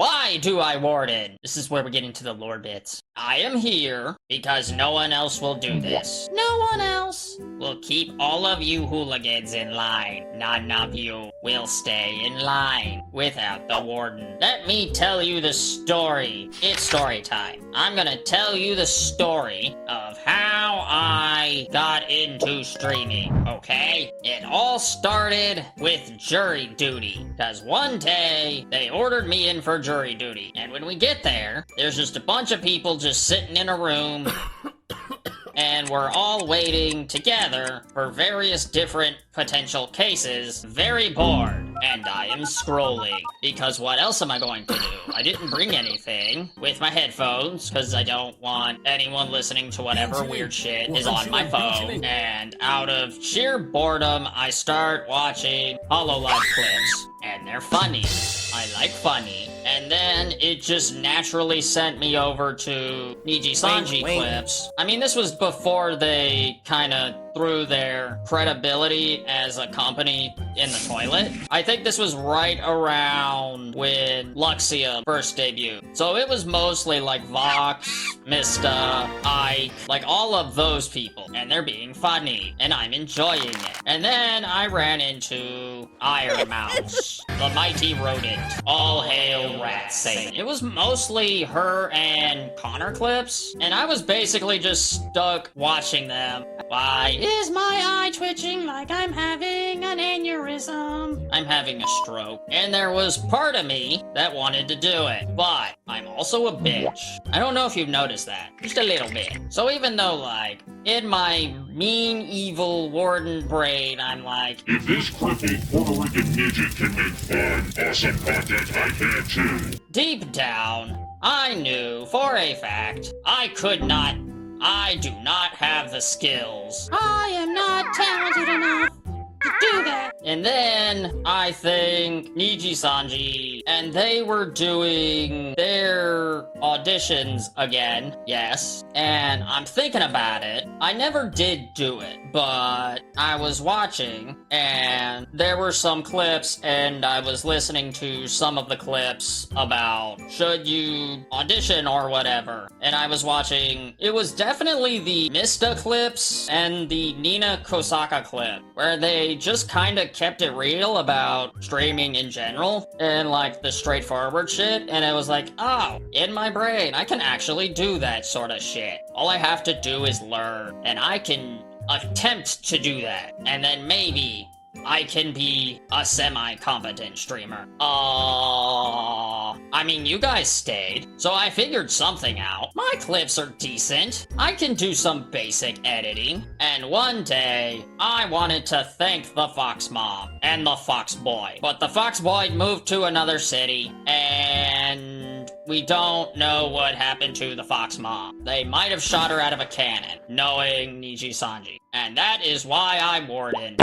Why do I warden? This is where we get into the lore bits. I am here because no one else will do this. No one else will keep all of you hooligans in line. None of you will stay in line without the warden. Let me tell you the story. It's story time. I'm gonna tell you the story of how I got into streaming, okay? It all started with jury duty, because one day they ordered me in for jury duty, and when we get there, there's just a bunch of people just sitting in a room and we're all waiting together for various different potential cases, very bored, and I am scrolling, because what else am I going to do? I didn't bring anything with my headphones, because I don't want anyone listening to whatever weird shit is on my phone, and out of sheer boredom, I start watching HoloLive clips, and they're funny. I like funny. And then it just naturally sent me over to Niji Sanji clips. I mean, this was before they kind of threw their credibility as a company in the toilet. I think this was right around when Luxia first debuted. So it was mostly like Vox, Mista, Ike, like all of those people. And they're being funny. And I'm enjoying it. And then I ran into Iron Mouse, the mighty rodent. All hail Rat Satan. It was mostly her and Connor clips. And I was basically just stuck watching them. Why is my eye twitching like I'm having an aneurysm? I'm having a stroke. And there was part of me that wanted to do it. But I'm also a bitch. I don't know if you've noticed that. Just a little bit. So even though, like, in my mean, evil warden brain, I'm like, if this crippled Puerto Rican midget can make fun, awesome content, I can too. Deep down, I knew for a fact I do not have the skills. I am not talented enough to do that. And then I think Niji Sanji, and they were doing their auditions again, yes. And I'm thinking about it. I never did do it, but I was watching, and there were some clips, and I was listening to some of the clips about should you audition or whatever. And I was watching, it was definitely the Mista clips and the Nina Kosaka clip, where they just kind of kept it real about streaming in general and like the straightforward shit. And it was like, oh, in my brain, I can actually do that sort of shit. All I have to do is learn, and I can attempt to do that, and then maybe I can be a semi-competent streamer. I mean, you guys stayed, so I figured something out. My clips are decent. I can do some basic editing. And one day, I wanted to thank the Fox Mom and the Fox Boy. But the Fox Boy moved to another city, and we don't know what happened to the Fox Mom. They might have shot her out of a cannon, knowing Niji Sanji. And that is why I'm warden.